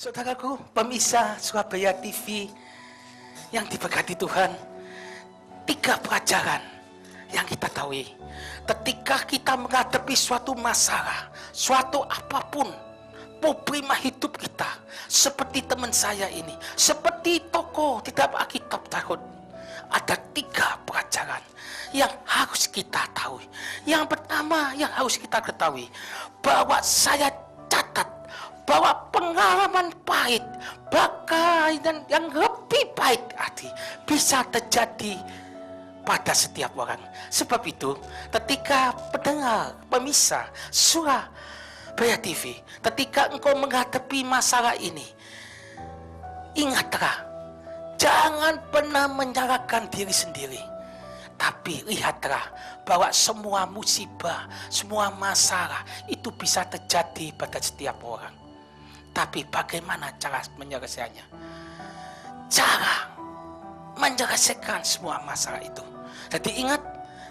Saudaraku, pemirsa Surabaya TV yang diberkati Tuhan, 3 pelajaran yang kita tahu. Ketika kita menghadapi suatu masalah, suatu apapun, problema hidup kita, seperti teman saya ini, seperti tokoh di dalam Alkitab Daud, ada 3 pelajaran yang harus kita tahu. Yang pertama yang harus kita ketahui, bahwa saya catat bahwa pengalaman pahit, bahkan yang lebih pahit hati, bisa terjadi pada setiap orang. Sebab itu, ketika pendengar, pemirsa Surabaya TV, ketika engkau menghadapi masalah ini, ingatlah, jangan pernah menyalahkan diri sendiri. Tapi lihatlah bahwa semua musibah, semua masalah itu bisa terjadi pada setiap orang. Tapi bagaimana cara menyelesaikannya? Cara menyelesaikan semua masalah itu. Jadi ingat,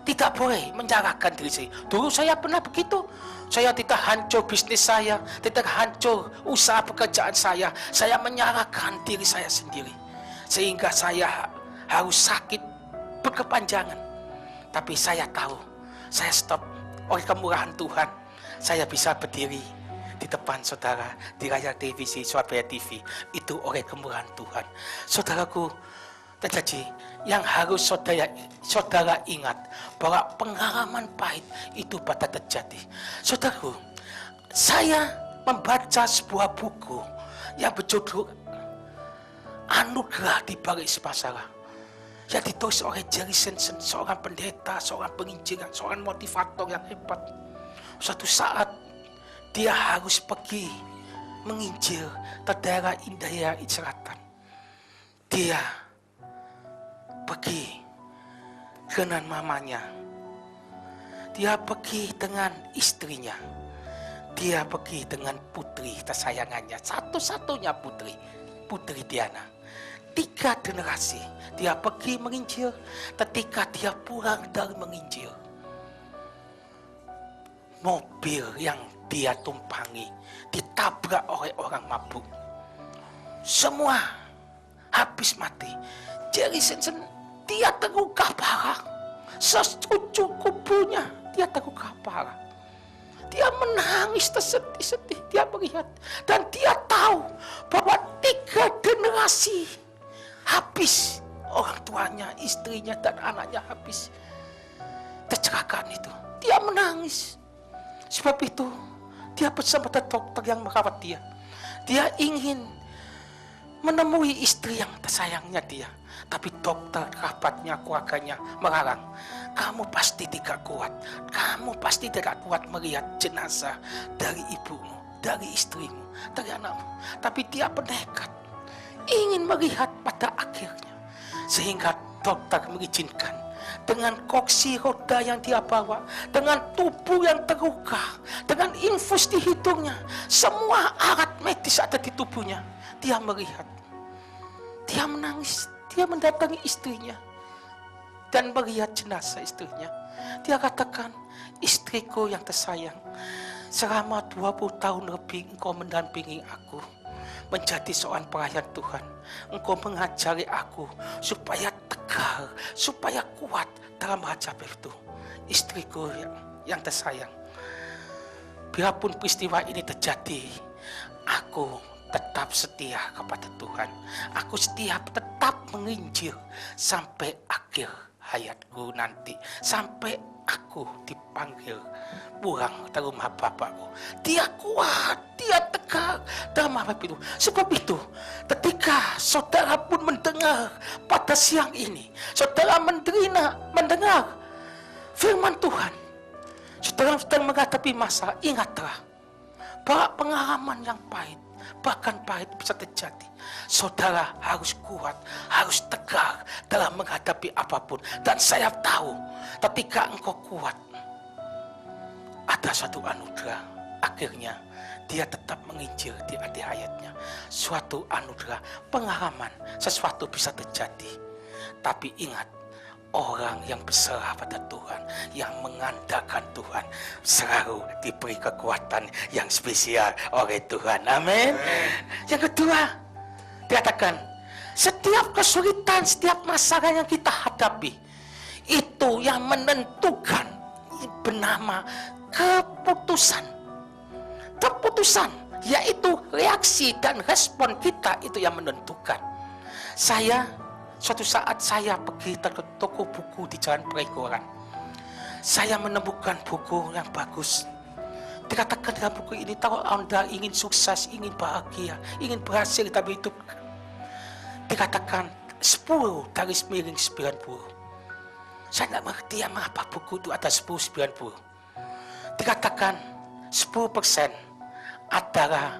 tidak boleh menyalahkan diri sendiri. Dulu saya pernah begitu. Saya tidak hancur bisnis saya, tidak hancur usaha pekerjaan saya menyalahkan diri saya sendiri. Sehingga saya harus sakit berkepanjangan. Tapi saya tahu, saya stop. Oleh kemurahan Tuhan, saya bisa berdiri di depan saudara di layar televisi Surabaya TV. Itu oleh kemurahan Tuhan. Saudaraku, terjadi yang harus saudara ingat, bahwa pengalaman pahit itu pada terjadi. Saudaraku, saya membaca sebuah buku yang berjudul Anugerah di Balik Masalah, yang ditulis oleh Jerry Simpson, seorang pendeta, seorang penginjil, seorang motivator yang hebat. Suatu saat dia harus pergi menginjil ke daerah India Selatan. Dia pergi dengan mamanya. Dia pergi dengan istrinya. Dia pergi dengan putri kesayangannya, satu-satunya putri Diana. 3 generasi dia pergi menginjil. Ketika dia pulang dari menginjil, mobil yang dia tumpangi ditabrak oleh orang mabuk. Semua habis mati. Jerry Simpson, dia terluka parah. Secukupnya dia terluka parah. Dia menangis tersedih-sedih. Dia melihat dan dia tahu bahwa 3 generasi habis. Orang tuanya, istrinya dan anaknya habis. Kecelakaan itu. Dia menangis. Sebab itu dia bersama dokter yang merawat dia. Dia ingin menemui istri yang tersayangnya dia. Tapi dokter, kerabatnya, keluarganya melarang. Kamu pasti tidak kuat. Kamu pasti tidak kuat melihat jenazah dari ibumu, dari istrimu, dari anakmu. Tapi dia bernekat, ingin melihat pada akhirnya. Sehingga dokter mengizinkan, dengan kursi roda yang dia bawa, dengan tubuh yang terluka, dengan infus di hidungnya, semua alat medis ada di tubuhnya. Dia melihat, dia menangis, dia mendatangi istrinya dan melihat jenazah istrinya. Dia katakan, istriku yang tersayang, selama 20 tahun lebih engkau mendampingi aku menjadi seorang pelayan Tuhan. Engkau mengajari aku supaya tegar, supaya kuat dalam menghadapi itu. Istriku yang tersayang, biarpun peristiwa ini terjadi, aku tetap setia kepada Tuhan. Aku tetap menginjil sampai akhir hayatku nanti, sampai aku dipanggil pulang ke rumah Bapakku. Dia kuat, dia tegar dalam menghadapi itu. Sebab itu, ketika saudara pun mendengar pada siang ini, saudara mendengar firman Tuhan, saudara sedang menghadapi masalah, ingatlah bahwa pengalaman yang pahit, bahkan pahit bisa terjadi. Saudara harus kuat, harus tegar dalam menghadapi apapun. Dan saya tahu, ketika engkau kuat, ada suatu anugerah. Akhirnya dia tetap menginjil di akhir hayatnya. Suatu anugerah, pengalaman, sesuatu bisa terjadi. Tapi ingat, orang yang berserah pada Tuhan, yang mengandalkan Tuhan, selalu diberi kekuatan yang spesial oleh Tuhan. Amin. Yang kedua, dikatakan setiap kesulitan, setiap masalah yang kita hadapi, itu yang menentukan bernama keputusan. Keputusan, yaitu reaksi dan respon kita, itu yang menentukan. Suatu saat saya pergi ke toko buku di Jalan Pregoran. Saya menemukan buku yang bagus. Dikatakan dalam buku ini, kalau Anda ingin sukses, ingin bahagia, ingin berhasil dalam hidup, dikatakan 10 garis miring 90. Saya tidak mengerti apa buku itu ada 10-90. Dikatakan 10% %, adalah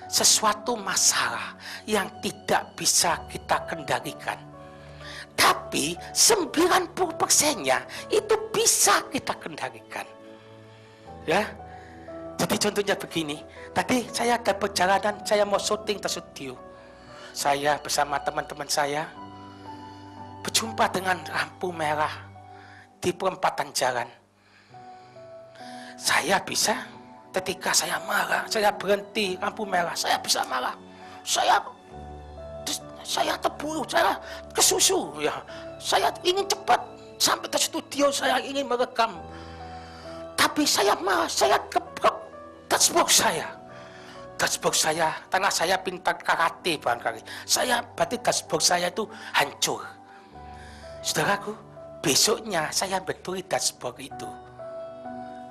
sesuatu masalah yang tidak bisa kita kendalikan. Tapi 90%-nya itu bisa kita kendalikan. Ya. Jadi contohnya begini. Tadi saya ada perjalanan, saya mau syuting ke studio. Saya bersama teman-teman saya berjumpa dengan lampu merah di perempatan jalan. Saya bisa, ketika saya marah, saya berhenti lampu merah, saya bisa marah. Saya terburu, saya kesusu ya. Saya ingin cepat sampai ke studio, saya ingin merekam. Tapi saya marah, saya keprok dashboard saya, karena saya pintar karate barangkali. Berarti dashboard saya itu hancur. Saudaraku, besoknya saya betuli dashboard itu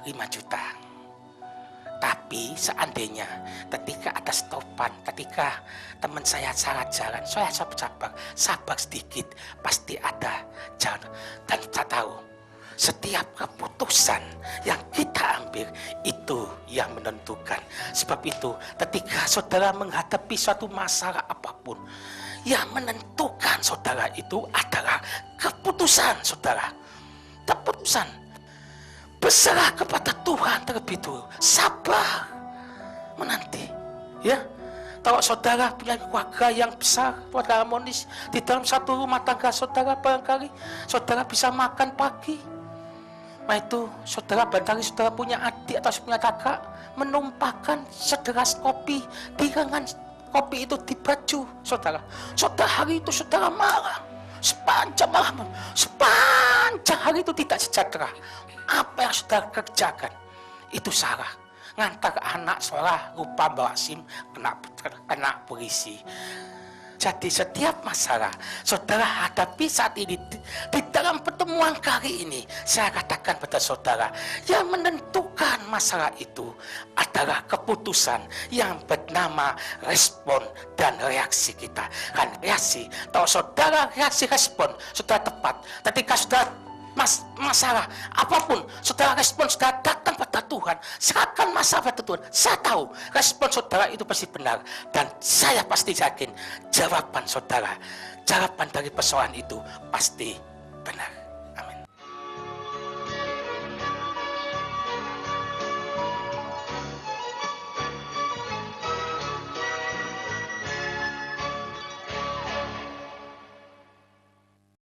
5 juta. Tapi seandainya ketika ada stopan, ketika teman saya salah jalan, saya sabar sedikit, pasti ada jalan. Dan saya tahu, setiap keputusan yang kita ambil itu yang menentukan. Sebab itu, ketika saudara menghadapi suatu masalah apapun, yang menentukan saudara itu adalah keputusan saudara. Keputusan. Berserah kepada Tuhan terlebih dulu. Sabar menanti. Ya. Kalau saudara punya keluarga yang besar, keluarga harmonis, di dalam satu rumah tangga saudara, barangkali saudara bisa makan pagi. Nah itu saudara, barangkali saudara punya adik atau punya kakak, menumpahkan segelas kopi di lengan kopi itu di baju saudara. Hari itu saudara marah. Sepanjang hari itu tidak sejahtera. Apa yang saudara kerjakan itu salah. Ngantar anak sekolah lupa bawa SIM, kena polisi. Jadi setiap masalah saudara hadapi saat ini, di dalam pertemuan kali ini, saya katakan pada saudara, yang menentukan masalah itu adalah keputusan yang bernama respon dan reaksi kita. Kan reaksi, kalau saudara reaksi respon, saudara tepat. Ketika saudara masalah apapun, saudara respon, saudara datang pada Tuhan, serahkan masalah pada Tuhan. Saya tahu respon saudara itu pasti benar, dan saya pasti yakin jawaban saudara, jawaban dari persoalan itu pasti benar.